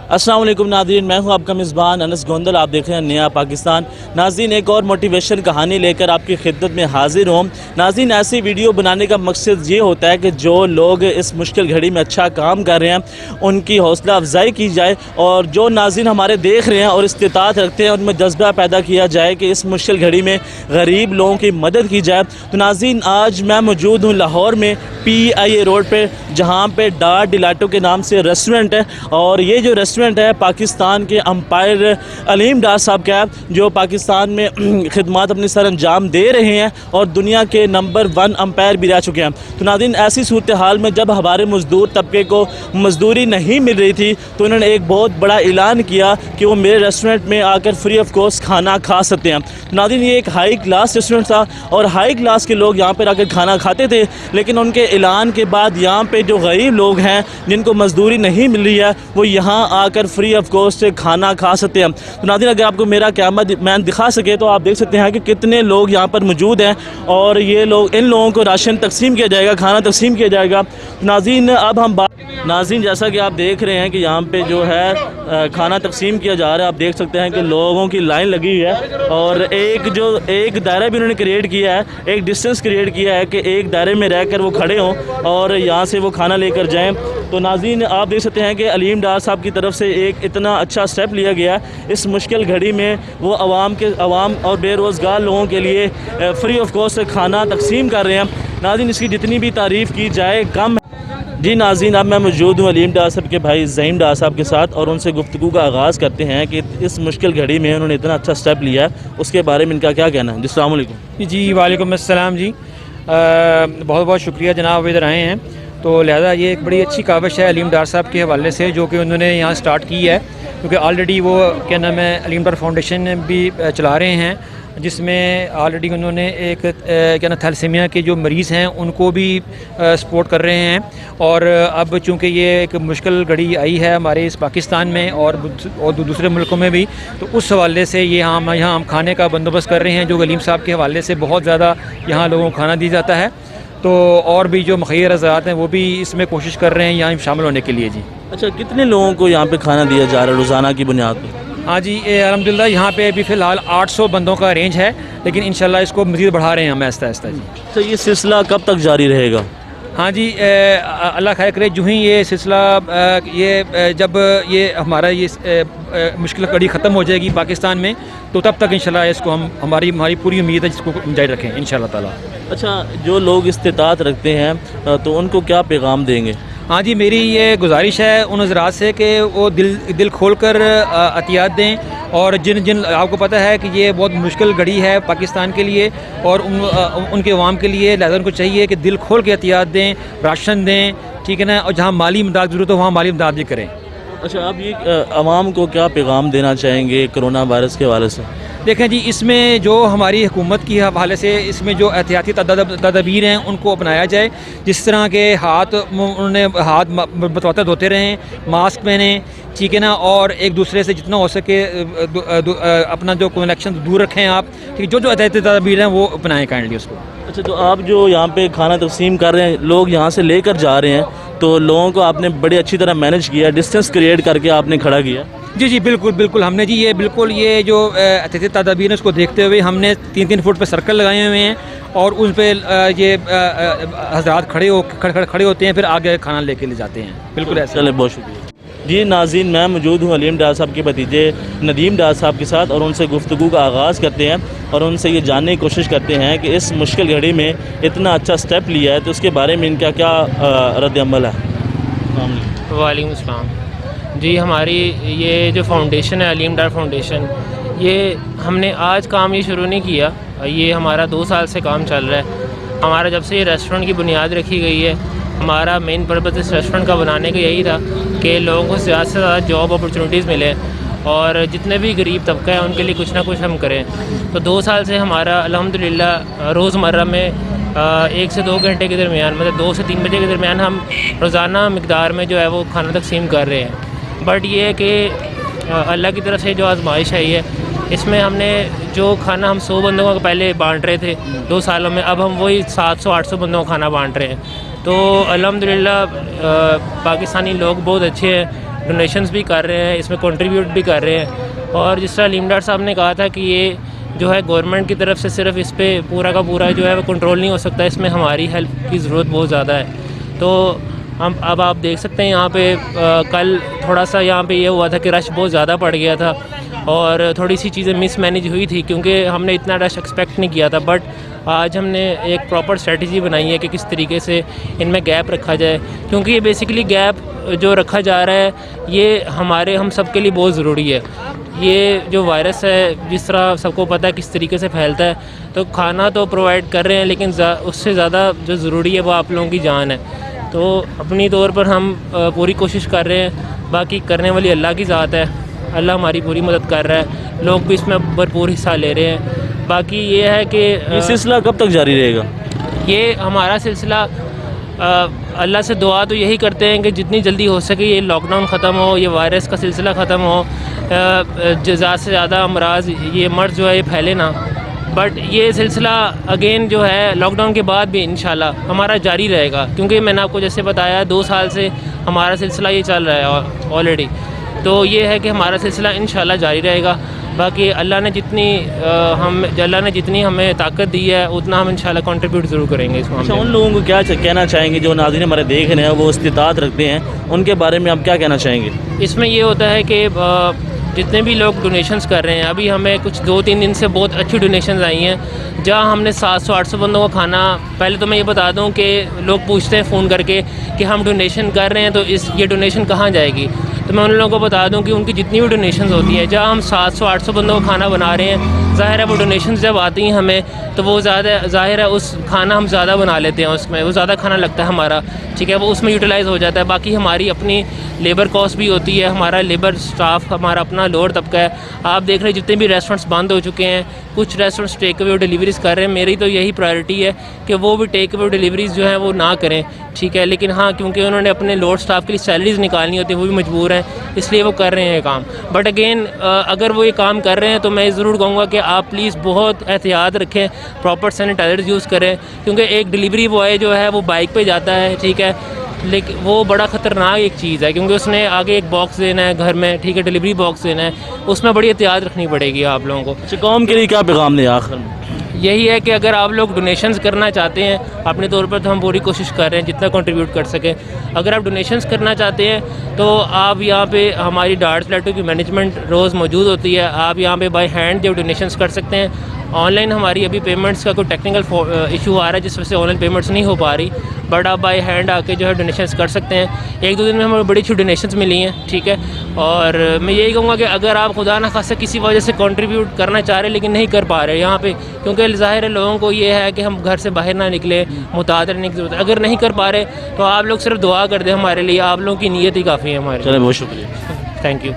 अस्सलाम वालेकुम नाज़रीन, मैं हूं आपका मेज़बान अनस गोंदल। आप देख रहे हैं नया पाकिस्तान। नाज़रीन, एक और मोटिवेशन कहानी लेकर आपकी खिदमत में हाजिर हूं। नाज़रीन, ऐसी वीडियो बनाने का मकसद ये होता है कि जो लोग इस मुश्किल घड़ी में अच्छा काम कर रहे हैं उनकी हौसला अफजाई की जाए, और जो नाज़रीन हमारे देख रहे हैं और इस्तिताअत रखते हैं उनमें जज्बा पैदा किया जाए कि इस मुश्किल घड़ी में गरीब लोगों की मदद की जाए। तो नाज़रीन, आज मैं मौजूद हूँ लाहौर में PIA रोड पे, जहाँ पे डार डिलाटो के नाम से रेस्टोरेंट है। और ये जो रेस्टोरेंट है पाकिस्तान के अंपायर अलीम डार साहब का है, जो पाकिस्तान में खिदमत अपनी सर अंजाम दे रहे हैं और दुनिया के नंबर 1 अंपायर भी रह चुके हैं। तो नाज़रीन, ऐसी सूरत हाल में जब हमारे मज़दूर तबके को मजदूरी नहीं मिल रही थी तो उन्होंने एक बहुत बड़ा ऐलान किया कि वो मेरे रेस्टोरेंट में आकर फ्री ऑफ कॉस्ट खाना खा सकते हैं। तो नाज़रीन, ये एक हाई क्लास रेस्टोरेंट था और हाई क्लास के लोग यहाँ पर आकर खाना खाते थे, लेकिन उनके ऐलान के बाद यहाँ पे जो गरीब लोग हैं जिनको मजदूरी नहीं मिल रही है वो यहाँ आकर फ्री ऑफ कॉस्ट खाना खा सकते हैं। तो नाज़रीन, अगर आपको मेरा कैमरा मैन दिखा सके तो आप देख सकते हैं कि कितने लोग यहाँ पर मौजूद हैं और ये लोग, इन लोगों को राशन तकसीम किया जाएगा, खाना तकसीम किया जाएगा। नाज़रीन, अब हम नाज़रीन, जैसा कि आप देख रहे हैं कि यहाँ पे जो है खाना तकसीम किया जा रहा है। आप देख सकते हैं कि लोगों की लाइन लगी हुई है और एक दायरा भी उन्होंने क्रिएट किया है, एक डिस्टेंस क्रिएट किया है कि एक दायरे में रहकर वो खड़े हों और यहाँ से वो खाना लेकर जाएं। तो नाज़रीन, आप देख सकते हैं कि अलीम डार साहब की तरफ से एक इतना अच्छा स्टेप लिया गया है। इस मुश्किल घड़ी में वो आवाम और बेरोज़गार लोगों के लिए फ्री ऑफ कॉस्ट खाना तकसीम कर रहे हैं। नाज़रीन, इसकी जितनी भी तारीफ़ की जाए कम। जी नाज़रीन, अब मैं मौजूद हूँ अलीम डार साहब के भाई ज़हीम डार साहब के साथ और उनसे गुफ्तगू का आगाज़ करते हैं कि इस मुश्किल घड़ी में उन्होंने इतना अच्छा स्टेप लिया है, उसके बारे में इनका क्या कहना है। जी अस्सलाम वालेकुम। जी वालेकुम अस्सलाम जी, बहुत बहुत शुक्रिया जनाब, इधर आए हैं। तो लिहाजा ये एक बड़ी अच्छी काविश है अलीम डार साहब के हवाले से जो कि उन्होंने यहाँ स्टार्ट की है, क्योंकि ऑलरेडी वो क्या नाम है अलीम डार फाउंडेशन भी चला रहे हैं, जिसमें ऑलरेडी उन्होंने एक क्या नाम थैलेसीमिया के जो मरीज़ हैं उनको भी सपोर्ट कर रहे हैं। और अब चूँकि ये एक मुश्किल घड़ी आई है हमारे इस पाकिस्तान में और दूसरे मुल्कों में भी, तो उस हवाले से ये हम खाने का बंदोबस्त कर रहे हैं, जो अलीम साहब के हवाले से बहुत ज़्यादा यहाँ लोगों को खाना दिया जाता है। तो और भी जो मुखिर हज़रात हैं वो भी इसमें कोशिश कर रहे हैं यहाँ शामिल होने के लिए। जी अच्छा, कितने लोगों को यहाँ पे खाना दिया जा रहा है रोज़ाना की बुनियाद पर? हाँ जी, अल्हम्दुलिल्लाह यहाँ पे अभी फ़िलहाल 800 बंदों का रेंज है, लेकिन इंशाल्लाह इसको मज़ीद बढ़ा रहे हैं हम आहिस्ता आहिस्ता। जी तो ये सिलसिला कब तक जारी रहेगा? हाँ जी, अल्लाह खैर करे, जो ही ये सिलसिला जब ये हमारा ये मुश्किल कड़ी ख़त्म हो जाएगी पाकिस्तान में, तो तब तक इंशाल्लाह इसको हमारी पूरी उम्मीद है जिसको जारी रखें इंशाल्लाह ताला। अच्छा, जो लोग इस्तिताअत रखते हैं तो उनको क्या पैगाम देंगे? हाँ जी, मेरी ये गुजारिश है उन हज़रात से कि वो दिल खोल कर अतियात दें, और जिन आपको पता है कि ये बहुत मुश्किल घड़ी है पाकिस्तान के लिए और उनके अवाम के लिए, लिहाजा उनको चाहिए कि दिल खोल के अतियात दें, राशन दें, ठीक है ना, और जहाँ माली इमदाद ज़रूरत हो वहाँ माली इमदाद भी करें। अच्छा, आप ये आवाम को क्या पैगाम देना चाहेंगे कोरोना वायरस के हवाले से? देखें जी, इसमें जो हमारी हुकूमत की हवाले से इसमें जो एहतियाती तदाबीर हैं उनको अपनाया जाए। जिस तरह के उन्होंने हाथ बतौते धोते रहें, मास्क पहने, ठीक है ना, और एक दूसरे से जितना हो सके अपना जो कनेक्शन दूर रखें आप, ठीक, जो एहतियाती तदाबीर हैं वो अपनाएं काइंडली उसको। अच्छा, तो आप जो यहाँ पे खाना तकसीम कर रहे हैं, लोग यहाँ से लेकर जा रहे हैं, तो लोगों को आपने बड़ी अच्छी तरह मैनेज किया, डिस्टेंस क्रिएट करके आपने खड़ा किया। जी बिल्कुल हमने जी ये जो एहतियाती तदाबीर है उसको देखते हुए हमने 3-3 फुट पे सर्कल लगाए हुए हैं और उन पे ये हज़रात खड़े होते हैं, फिर आगे खाना लेके ले जाते हैं। बिल्कुल ऐसा। चले, बहुत शुक्रिया जी। नाज़रीन, मैं मौजूद हूँ अलीम डार साहब के भतीजे नदीम डार साहब के साथ और उनसे गुफ्तगू का आगाज़ करते हैं और उनसे ये जानने की कोशिश करते हैं कि इस मुश्किल घड़ी में इतना अच्छा स्टेप लिया है तो उसके बारे में इनका क्या रद्द-ए-अमल है। वालेकुम अस्सलाम जी। हमारी ये जो फाउंडेशन है अलीम डार फाउंडेशन, ये हमने आज काम ये शुरू नहीं किया, ये हमारा 2 साल से काम चल रहा है। हमारा जब से ये रेस्टोरेंट की बुनियाद रखी गई है, हमारा मेन पर्पज़ इस रेस्टोरेंट का बनाने का यही था कि लोगों को ज़्यादा से ज़्यादा जॉब अपॉर्चुनिटीज़ मिले और जितने भी गरीब तबका है उनके लिए कुछ ना कुछ हम करें। तो 2 साल से हमारा अल्हम्दुलिल्लाह रोज़मर्रा में 1 से 2 घंटे के दरमियान, मतलब 2 से 3 बजे के दरमियान हम रोज़ाना मिकदार में जो है वो खाना तकसीम कर रहे हैं। बट ये है कि अल्लाह की तरफ से जो आजमाइश है ये, इसमें हमने जो खाना हम 100 बंदों को पहले बांट रहे थे 2 सालों में, अब हम वही 700-800 बंदों को खाना बांट रहे हैं। तो अल्हम्दुलिल्लाह पाकिस्तानी लोग बहुत अच्छे हैं, ڈونیشنز بھی کر رہے ہیں, اس میں کنٹریبیوٹ بھی کر رہے ہیں. اور جس طرح علیم ڈار صاحب نے کہا تھا کہ یہ جو ہے گورنمنٹ کی طرف سے صرف اس پہ پورا کا پورا جو ہے وہ کنٹرول نہیں ہو سکتا, اس میں ہماری ہیلپ کی ضرورت بہت زیادہ ہے. تو ہم اب آپ دیکھ سکتے ہیں یہاں پہ کل تھوڑا سا یہاں پہ یہ ہوا تھا کہ رش بہت زیادہ پڑ گیا تھا اور تھوڑی سی چیزیں مس مینیج ہوئی تھی کیونکہ ہم نے اتنا رش ایکسپیکٹ نہیں کیا تھا. بٹ آج ہم نے ایک پراپر اسٹریٹجی بنائی ہے کہ کس طریقے سے ان میں گیپ رکھا جائے, کیونکہ یہ بیسیکلی گیپ جو رکھا جا رہا ہے یہ ہم سب کے لیے بہت ضروری ہے. یہ جو وائرس ہے جس طرح سب کو پتہ ہے کس طریقے سے پھیلتا ہے, تو کھانا تو پرووائڈ کر رہے ہیں لیکن اس سے زیادہ جو ضروری ہے وہ آپ لوگوں کی جان ہے. تو اپنی طور پر ہم پوری کوشش کر رہے ہیں, باقی کرنے والی اللہ کی ذات ہے, اللہ ہماری پوری مدد کر رہا ہے, لوگ بھی اس میں بھرپور حصہ لے رہے ہیں. باقی یہ ہے کہ یہ سلسلہ کب تک جاری رہے گا؟ یہ ہمارا سلسلہ اللہ سے دعا تو یہی کرتے ہیں کہ جتنی جلدی ہو سکے یہ لاک ڈاؤن ختم ہو, یہ وائرس کا سلسلہ ختم ہو, زیادہ سے زیادہ امراض یہ مرض جو ہے یہ پھیلے نہ. بٹ یہ سلسلہ اگین جو ہے لاک ڈاؤن کے بعد بھی انشاءاللہ ہمارا جاری رہے گا, کیونکہ میں نے آپ کو جیسے بتایا 2 سال سے ہمارا سلسلہ یہ چل رہا ہے آلریڈی. تو یہ ہے کہ ہمارا سلسلہ انشاءاللہ جاری رہے گا. باقی اللہ نے جتنی ہمیں طاقت دی ہے اتنا ہم انشاءاللہ کنٹریبیوٹ ضرور کریں گے اس معاملے میں. ان لوگوں کو کیا کہنا چاہیں گے جو ناظرین ہمارے دیکھ رہے ہیں وہ استطاعت رکھتے ہیں, ان کے بارے میں آپ کیا کہنا چاہیں گے؟ اس میں یہ ہوتا ہے کہ جتنے بھی لوگ ڈونیشنز کر رہے ہیں, ابھی ہمیں کچھ 2-3 دن سے بہت اچھی ڈونیشنز آئی ہیں جہاں ہم نے 700-800 بندوں کو کھانا. پہلے تو میں یہ بتا دوں کہ لوگ پوچھتے ہیں فون کر کے کہ ہم ڈونیشن کر رہے ہیں تو یہ ڈونیشن کہاں جائے گی. تو میں ان لوگوں کو بتا دوں کہ ان کی جتنی بھی ڈونیشنز ہوتی ہیں جہاں ہم 700-800 بندوں کو کھانا بنا رہے ہیں, ظاہر ہے وہ ڈونیشنز جب آتی ہیں ہمیں تو وہ زیادہ ظاہر ہے اس کھانا ہم زیادہ بنا لیتے ہیں, اس میں وہ زیادہ کھانا لگتا ہے ہمارا, ٹھیک ہے, وہ اس میں یوٹیلائز ہو جاتا ہے. باقی ہماری اپنی لیبر کاسٹ بھی ہوتی ہے, ہمارا لیبر اسٹاف ہمارا اپنا لوور طبقہ ہے. آپ دیکھ رہے ہیں جتنے بھی ریسٹورینٹس بند ہو چکے ہیں, کچھ ریسٹورینٹس ٹیک اوے ڈیلیوریز کر رہے ہیں. میری تو یہی پرائرٹی ہے کہ وہ بھی ٹیک اوے ڈیلیوریز جو ہیں وہ نہ کریں, ٹھیک ہے, لیکن ہاں کیونکہ انہوں نے اپنے لوڈ اسٹاف کے لیے سیلریز نکالنی ہوتی ہیں, وہ بھی مجبور ہیں, اس لیے وہ کر رہے ہیں کام. بٹ اگین اگر وہ یہ کام کر رہے ہیں تو میں ضرور کہوں گا کہ آپ پلیز بہت احتیاط رکھیں, پراپر سینیٹائزر یوز کریں, کیونکہ ایک ڈیلیوری بوائے جو ہے وہ بائک پہ جاتا ہے, ٹھیک ہے, لیکن وہ بڑا خطرناک ایک چیز ہے کیونکہ اس نے آگے ایک باکس دینا ہے گھر میں, ٹھیک ہے, ڈیلیوری باکس دینا ہے, اس میں بڑی احتیاط رکھنی پڑے گی آپ لوگوں کو. قوم کے لیے کیا پیغام دیں آخر میں؟ یہی ہے کہ اگر آپ لوگ ڈونیشنز کرنا چاہتے ہیں اپنے طور پر تو ہم پوری کوشش کر رہے ہیں جتنا کنٹریبیوٹ کر سکیں. اگر آپ ڈونیشنز کرنا چاہتے ہیں تو آپ یہاں پہ ہماری ڈارٹس پلیٹو کی مینجمنٹ روز موجود ہوتی ہے, آپ یہاں پہ بائی ہینڈ جو ڈونیشنز کر سکتے ہیں. آن لائن ہماری ابھی پیمنٹس کا کوئی ٹیکنیکل ایشو آ رہا ہے جس وجہ سے آن لائن پیمنٹس نہیں ہو پا رہی, بٹ آپ بائی ہینڈ آ کے جو ہے ڈونیشنز کر سکتے ہیں. 1-2 دن میں ہمیں بڑی اچھی ڈونیشنز ملی ہیں, ٹھیک ہے, اور میں یہی کہوں گا کہ اگر آپ خدا نہ خواستہ کسی وجہ سے کنٹریبیوٹ کرنا چاہ رہے لیکن نہیں کر پا رہے یہاں پہ, کیونکہ ظاہر ہے لوگوں کو یہ ہے کہ ہم گھر سے باہر نہ نکلیں, محتاط رہنے کی ضرورت ہے. اگر نہیں کر پا رہے تو آپ لوگ صرف دعا کر دیں ہمارے لیے, آپ لوگوں کی نیت ہی کافی ہے ہمارے. چلیں, بہت شکریہ, تھینک یو.